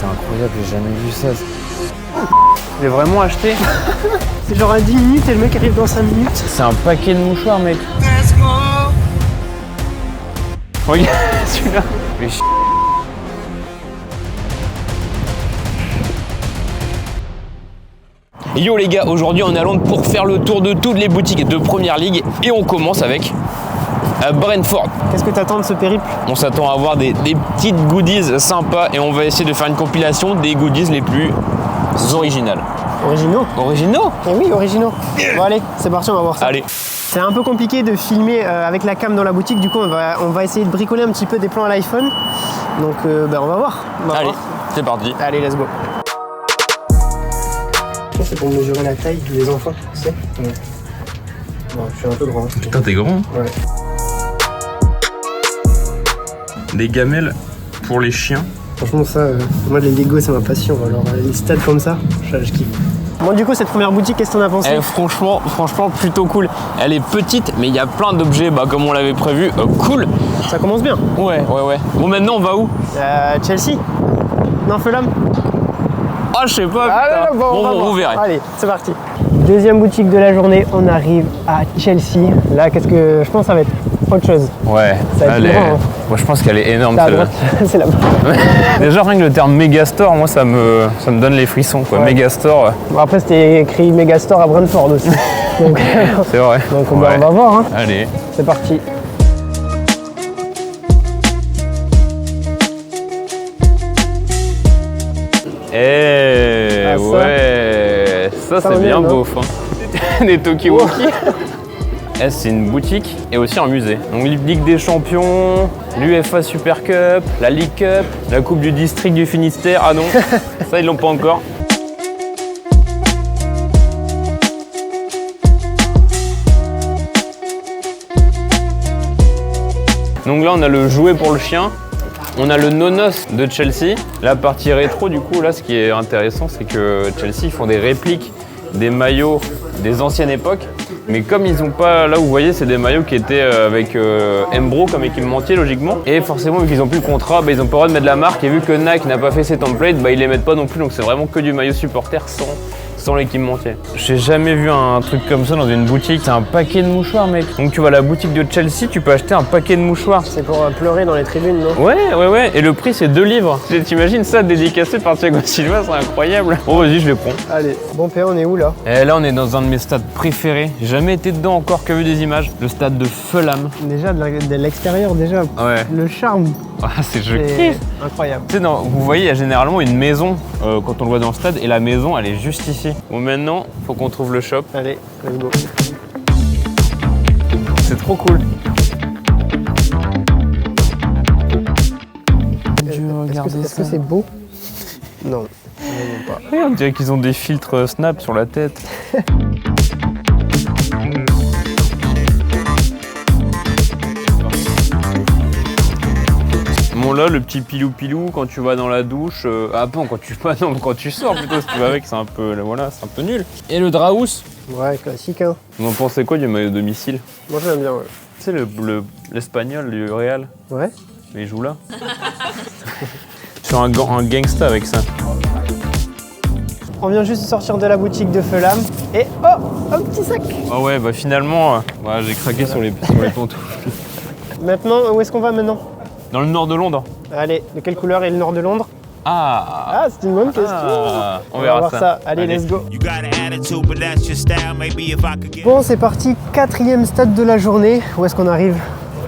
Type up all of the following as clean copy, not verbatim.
c'est incroyable, j'ai jamais vu ça. J'ai vraiment acheté. C'est genre à 10 minutes et le mec arrive dans 5 minutes. C'est un paquet de mouchoirs, mec. Regarde celui-là. Mais Yo les gars, aujourd'hui on est à Londres pour faire le tour de toutes les boutiques de Première Ligue et on commence avec Brentford. Qu'est-ce que t'attends de ce périple? On s'attend à avoir des petites goodies sympas et on va essayer de faire une compilation des goodies les plus originales. Originaux? Originaux? Eh oui, originaux. Bon allez, c'est parti, on va voir ça. Allez. C'est un peu compliqué de filmer avec la cam dans la boutique, du coup on va essayer de bricoler un petit peu des plans à l'iPhone. Donc on va voir. Allez, c'est parti. Allez, let's go. C'est pour mesurer la taille des enfants, tu sais. Ouais. Bon, je suis un peu grand. Putain, t'es grand. Ouais. Des gamelles pour les chiens. Franchement ça, moi les Lego c'est ma passion, alors les stades comme ça, je kiffe. Bon du coup cette première boutique, qu'est-ce que t'en as pensé? Franchement plutôt cool. Elle est petite mais il y a plein d'objets comme on l'avait prévu, cool. Ça commence bien. Ouais. Bon maintenant on va où? Chelsea? Non, Fulham? Ah je sais pas, putain. Bon, vous verrez. Allez, c'est parti. Deuxième boutique de la journée, on arrive à Chelsea. Là, qu'est-ce que je pense que ça va être autre chose. Ouais, ça va être grand, hein. Moi je pense qu'elle est énorme là, celle-là. C'est là-bas. Déjà rien que le terme Megastore, moi ça me donne les frissons quoi. Ouais. Megastore. Bon, après c'était écrit Megastore à Brentford aussi. Donc, c'est vrai. Donc on va voir. Hein. Allez. C'est parti. Eh ouais, ça c'est bien beauf. Hein. Des Tokiwoki. C'est une boutique et aussi un musée. Donc Ligue des Champions, l'UEFA Super Cup, la League Cup, la Coupe du District du Finistère. Ah non, ça ils l'ont pas encore. Donc là on a le jouet pour le chien. On a le Nonos de Chelsea. La partie rétro, du coup, là, ce qui est intéressant, c'est que Chelsea ils font des répliques des maillots des anciennes époques. Mais comme ils n'ont pas, là, vous voyez, c'est des maillots qui étaient avec Embro comme équipementier, logiquement. Et forcément, vu qu'ils n'ont plus le contrat, ils n'ont pas le droit de mettre la marque. Et vu que Nike n'a pas fait ses templates, ils les mettent pas non plus. Donc c'est vraiment que du maillot supporter sans l'équipementier. J'ai jamais vu un truc comme ça dans une boutique. C'est un paquet de mouchoirs, mec. Donc tu vas à la boutique de Chelsea, tu peux acheter un paquet de mouchoirs. C'est pour pleurer dans les tribunes, non? Ouais. Et le prix, c'est 2 livres. T'imagines ça dédicacé par Thiago Silva, c'est incroyable. Bon, vas-y, je les prends. Allez, bon PA, on est où là? Et là, on est dans un de mes stades préférés. J'ai jamais été dedans encore, que vu des images. Le stade de Fulham. Déjà, de l'extérieur, déjà. Ouais. Le charme. Ah, c'est kiffe. Incroyable. Tu sais, vous voyez, il y a généralement une maison quand on le voit dans le stade, et la maison, elle est juste ici. Bon, maintenant, faut qu'on trouve le shop. Allez, let's go. C'est trop cool. Est-ce que c'est beau? Non, vraiment pas. Oui, on dirait qu'ils ont des filtres Snap sur la tête. Bon là, le petit pilou-pilou quand tu vas dans la douche, quand tu sors plutôt, si tu vas avec, c'est un peu, voilà, c'est un peu nul. Et le Draous. Ouais, classique hein. Vous en pensez quoi du maillot domicile? Moi j'aime bien, ouais. Tu sais l'espagnol du Real? Ouais. Mais il joue là. Je suis un gangsta avec ça. On vient juste de sortir de la boutique de Fulham et oh, un petit sac. Ah ouais, bah finalement, j'ai craqué sur les pantoufles. Maintenant, où est-ce qu'on va maintenant? Dans le nord de Londres. Allez, de quelle couleur est le nord de Londres? Ah, c'est une bonne question. On verra voir ça. Allez, let's go. Bon, Bon, c'est parti, 4e stade de la journée. Où est-ce qu'on arrive?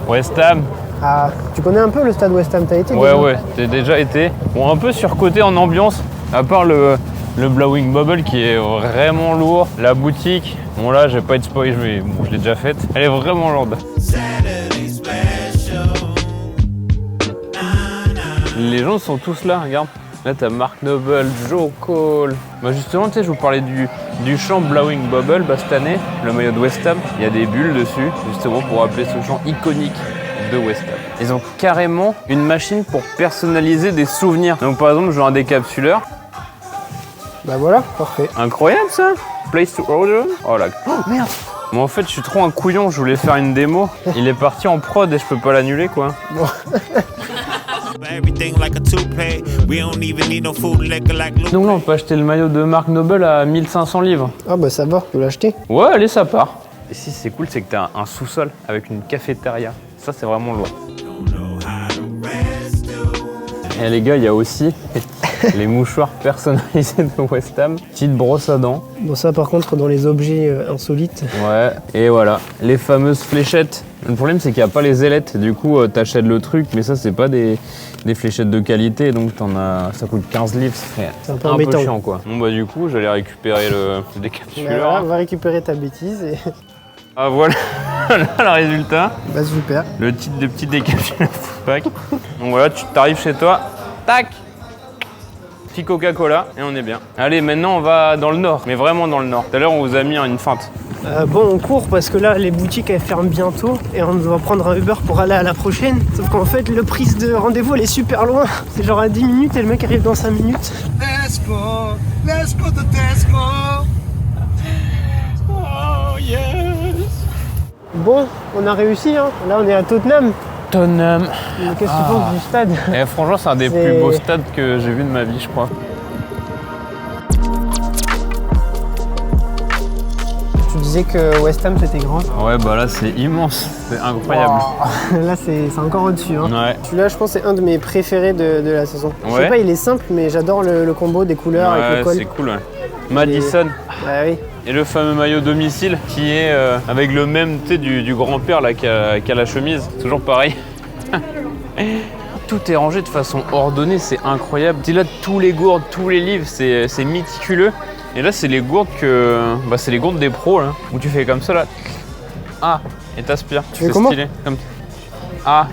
West Ham. Ah, tu connais un peu le stade West Ham, t'as été? Ouais, j'ai déjà été. Bon, un peu surcoté en ambiance, à part le Blowing Bubble qui est vraiment lourd. La boutique, bon là, j'ai pas été spoil, je l'ai déjà faite. Elle est vraiment lourde. Les gens sont tous là, regarde. Là, t'as Mark Noble, Joe Cole. Bah justement, tu sais, je vous parlais du chant Blowing Bubble cette année, le maillot de West Ham. Il y a des bulles dessus, justement pour rappeler ce chant iconique de West Ham. Ils ont carrément une machine pour personnaliser des souvenirs. Donc par exemple, je veux un décapsuleur. Bah voilà, parfait. Incroyable ça. Place to order. Oh là. Oh merde. Moi en fait, je suis trop un couillon, je voulais faire une démo. Il est parti en prod et je peux pas l'annuler quoi. Bon. Donc là, on peut acheter le maillot de Mark Noble à 1500 livres. Ah bah ça va, tu peux l'acheter. Ouais, allez, ça part. Et si c'est cool, c'est que t'as un sous-sol avec une cafétéria. Ça, c'est vraiment loin. Et les gars, il y a aussi les mouchoirs personnalisés de West Ham. Petite brosse à dents. Bon ça par contre dans les objets insolites. Ouais, et voilà, les fameuses fléchettes. Le problème c'est qu'il n'y a pas les ailettes, du coup t'achètes le truc, mais ça c'est pas des fléchettes de qualité, donc ça coûte 15 livres, c'est un peu chiant quoi. Bon bah du coup j'allais récupérer le décapsuleur. Voilà, on va récupérer ta bêtise et... Ah voilà, là le résultat. Bah super. Le titre de petit décapsuleur pack. Donc voilà, tu t'arrives chez toi, tac, petit Coca-Cola et on est bien. Allez, maintenant on va dans le nord, mais vraiment dans le nord. Tout à l'heure on vous a mis une feinte. Bon, on court parce que là les boutiques elles ferment bientôt et on doit prendre un Uber pour aller à la prochaine. Sauf qu'en fait le prise de rendez-vous elle est super loin. C'est genre à 10 minutes et le mec arrive dans 5 minutes. Let's go to Tesco. Oh yes. Bon, on a réussi hein. Là on est à Tottenham. Tottenham. Qu'est-ce que tu penses du stade? Et franchement c'est un des plus beaux stades que j'ai vu de ma vie je crois. Tu disais que West Ham c'était grand. Ouais bah là c'est immense, c'est incroyable. Wow. Là c'est encore au-dessus. Hein. Ouais. Celui-là je pense c'est un de mes préférés de la saison. Ouais. Je sais pas, il est simple mais j'adore le combo des couleurs avec le col. C'est cool. Ouais. Madison. Bah oui. Et le fameux maillot domicile qui est avec le même du grand-père là qui a la chemise, toujours pareil. Tout est rangé de façon ordonnée, c'est incroyable. Tu là tous les gourdes, tous les livres, c'est méticuleux. Et là c'est les gourdes c'est les gourdes des pros là, où tu fais comme ça là. Ah, et t'aspires. Tu fais comment? Stylé. Comme... Ah.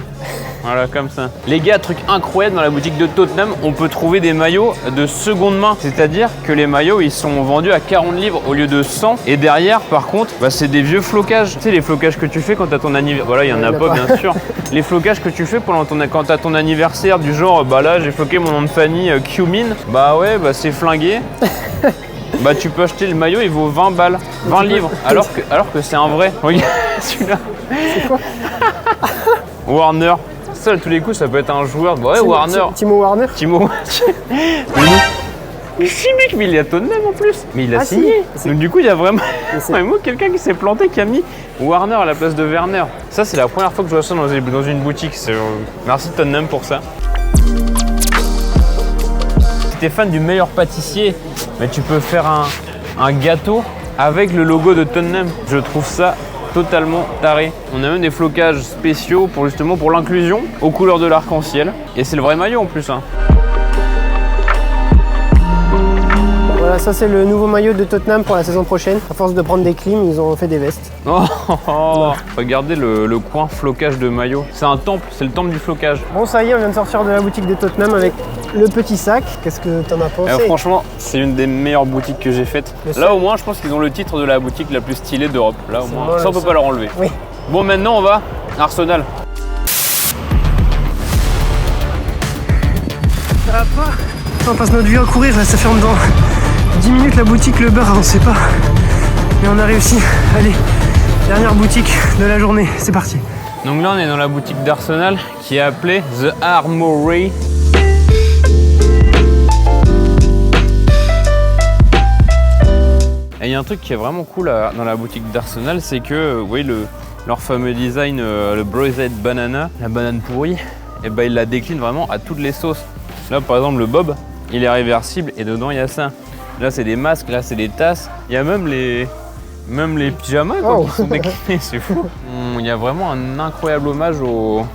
Voilà, comme ça. Les gars, truc incroyable dans la boutique de Tottenham, on peut trouver des maillots de seconde main. C'est-à-dire que les maillots, ils sont vendus à 40 livres au lieu de 100. Et derrière, par contre, c'est des vieux flocages. Tu sais, les flocages que tu fais quand t'as ton anniversaire. Voilà, il y en a pas, bien sûr. Les flocages que tu fais quand t'as ton anniversaire, du genre, là, j'ai floqué mon nom de famille Q-Min. Bah ouais, c'est flingué. Bah tu peux acheter le maillot, il vaut 20 balles, 20 livres, alors que c'est un vrai. Regarde celui-là. C'est quoi? Warner. Ça, à tous les coups, ça peut être un joueur. Bah ouais, Warner. Timo Warner. Timo. Si mec, mais il est à Tottenham en plus. Mais il a signé. Si. Donc du coup, il y a vraiment quelqu'un qui s'est planté, qui a mis Warner à la place de Werner. Ça, c'est la première fois que je vois ça dans une boutique. Merci Tottenham pour ça. Si t'es fan du meilleur pâtissier, mais tu peux faire un gâteau avec le logo de Tottenham. Je trouve ça totalement taré. On a même des flocages spéciaux pour l'inclusion aux couleurs de l'arc-en-ciel. Et c'est le vrai maillot en plus. Hein. Voilà, ça c'est le nouveau maillot de Tottenham pour la saison prochaine. À force de prendre des clims, ils ont fait des vestes. Regardez le coin flocage de maillot. C'est un temple, c'est le temple du flocage. Bon ça y est, on vient de sortir de la boutique de Tottenham avec le petit sac. Qu'est-ce que t'en as pensé? Franchement, c'est une des meilleures boutiques que j'ai faites. Là au moins, je pense qu'ils ont le titre de la boutique la plus stylée d'Europe. Là au moins, ça on peut pas leur enlever. Oui. Bon, maintenant on va à Arsenal. Ça va pas? On passe notre vie à courir, là ça ferme dans 10 minutes la boutique, le beurre, on sait pas. Mais on a réussi. Allez, dernière boutique de la journée, c'est parti. Donc là on est dans la boutique d'Arsenal qui est appelée The Armory. Et il y a un truc qui est vraiment cool dans la boutique d'Arsenal, c'est que, vous voyez, leur fameux design, le Bruised Banana, la banane pourrie, et ils la déclinent vraiment à toutes les sauces. Là, par exemple, le bob, il est réversible et dedans, il y a ça. Là, c'est des masques, là, c'est des tasses. Il y a même les pyjamas qui sont déclinés, c'est fou. Il y a vraiment un incroyable hommage au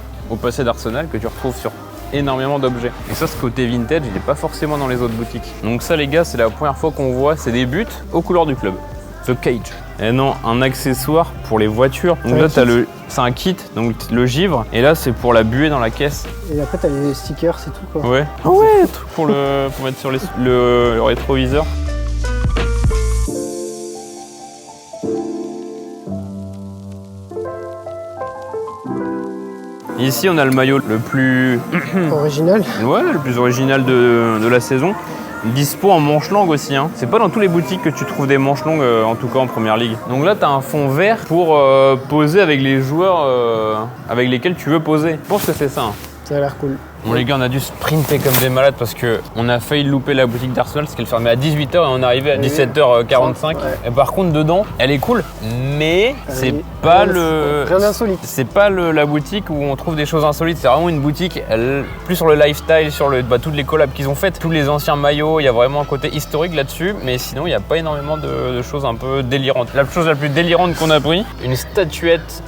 passé d'Arsenal que tu retrouves sur énormément d'objets. Et ça, ce côté vintage, il n'est pas forcément dans les autres boutiques. Donc ça, les gars, c'est la première fois qu'on voit, c'est des buts aux couleurs du club. The Cage. Et non, un accessoire pour les voitures. Donc là, c'est un kit, donc le givre. Et là, c'est pour la buée dans la caisse. Et après, t'as les stickers, c'est tout quoi. Ouais. Ah ouais, truc pour mettre sur le rétroviseur. Ici, on a le maillot le plus original. Ouais, le plus original de la saison. Dispo en manche longue aussi. Hein. C'est pas dans toutes les boutiques que tu trouves des manches longues, en tout cas en première ligue. Donc là, tu as un fond vert pour poser avec les joueurs avec lesquels tu veux poser. Je pense que c'est ça. Hein. Ça a l'air cool. Bon les gars, on a dû sprinter comme des malades parce que on a failli louper la boutique d'Arsenal parce qu'elle fermait à 18h et on est arrivé à 17h45. Ouais. Et par contre dedans, elle est cool, mais c'est pas rien d'insolite. C'est pas la boutique où on trouve des choses insolites. C'est vraiment une boutique plus sur le lifestyle, sur toutes les collabs qu'ils ont faites, tous les anciens maillots. Il y a vraiment un côté historique là-dessus, mais sinon il n'y a pas énormément de choses un peu délirantes. La chose la plus délirante qu'on a pris, une statuette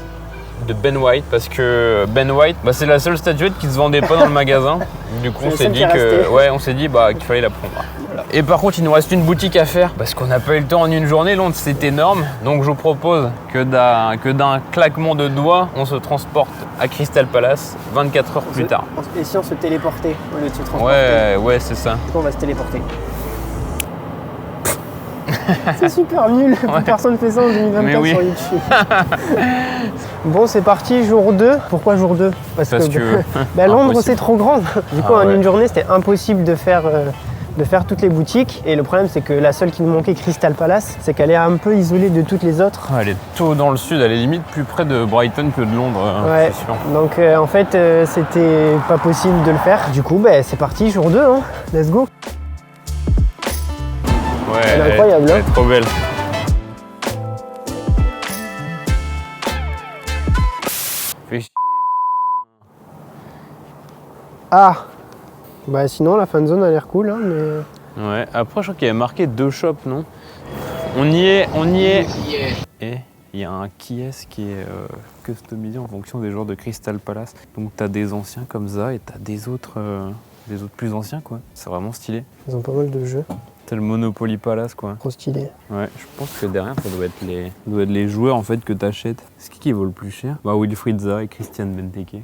de Ben White, parce que Ben White, c'est la seule statuette qui se vendait pas dans le magasin. Du coup, on s'est dit qu'il fallait la prendre. Voilà. Et par contre, il nous reste une boutique à faire parce qu'on n'a pas eu le temps en une journée. Londres, c'est énorme. Donc, je vous propose que d'un claquement de doigts, on se transporte à Crystal Palace 24 heures plus tard. Et si on se téléportait au lieu de se transporter? Ouais, c'est ça. Du coup, on va se téléporter. C'est super nul, ouais. Personne fait ça en 2024 sur YouTube. Bon, c'est parti, jour 2. Pourquoi jour 2? Parce que Londres, c'est trop grand. Du coup, en une journée, c'était impossible de faire toutes les boutiques. Et le problème, c'est que la seule qui nous manquait, Crystal Palace, c'est qu'elle est un peu isolée de toutes les autres. Elle est tôt dans le sud, elle est limite plus près de Brighton que de Londres. Ouais, c'est sûr. Donc en fait, c'était pas possible de le faire. Du coup, c'est parti, jour 2, hein. Let's go. Ouais, elle est incroyable, elle est trop belle. Fais chier. Ah, sinon la fan zone a l'air cool, hein, mais... Ouais, après je crois qu'il y avait marqué 2 shops, non? On y est. Et il y a un Kies qui est customisé en fonction des joueurs de Crystal Palace. Donc t'as des anciens comme ça et t'as des autres plus anciens, quoi. C'est vraiment stylé. Ils ont pas mal de jeux. C'est le Monopoly Palace, quoi. Trop stylé. Ouais, je pense que derrière, ça doit être les joueurs en fait que t'achètes. C'est qui vaut le plus cher? Wilfried Zaha et Christian Benteke.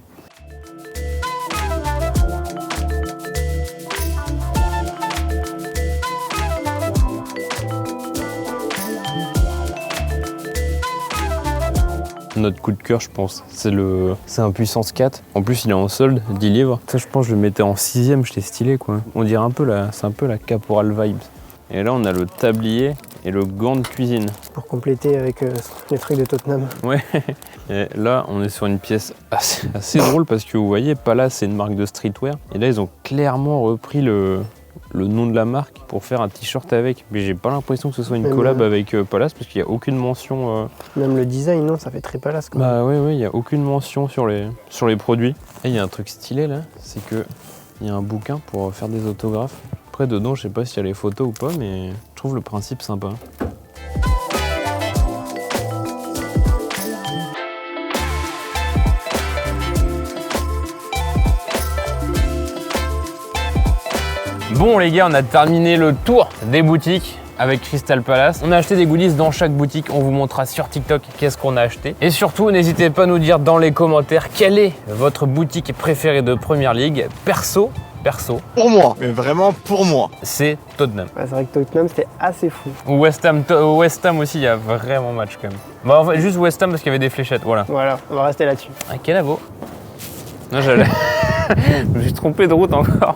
Notre coup de cœur, je pense, c'est un puissance 4. En plus, il est en solde, 10 livres. Ça, je pense, je le mettais en 6ème, j'étais stylé, quoi. On dirait c'est un peu la Caporal Vibes. Et là, on a le tablier et le gant de cuisine. Pour compléter avec les trucs de Tottenham. Ouais. Et là, on est sur une pièce assez drôle parce que vous voyez, Palace, c'est une marque de streetwear. Et là, ils ont clairement repris le nom de la marque pour faire un t-shirt avec. Mais j'ai pas l'impression que ce soit une collab avec Palace parce qu'il n'y a aucune mention. Même le design, non, ça fait très Palace. Ouais, il n'y a aucune mention sur les produits. Et il y a un truc stylé là, c'est que il y a un bouquin pour faire des autographes. Après, dedans, je sais pas s'il y a les photos ou pas, mais je trouve le principe sympa. Bon les gars, on a terminé le tour des boutiques avec Crystal Palace. On a acheté des goodies dans chaque boutique. On vous montrera sur TikTok qu'est-ce qu'on a acheté. Et surtout, n'hésitez pas à nous dire dans les commentaires quelle est votre boutique préférée de Premier League. Perso. Pour moi, mais vraiment pour moi. C'est Tottenham. C'est vrai que Tottenham, c'était assez fou. West Ham aussi, il y a vraiment match quand même. En fait, juste West Ham parce qu'il y avait des fléchettes, voilà. Voilà, on va rester là-dessus. Ah, quel avo. Non, j'allais... Je me suis trompé de route encore.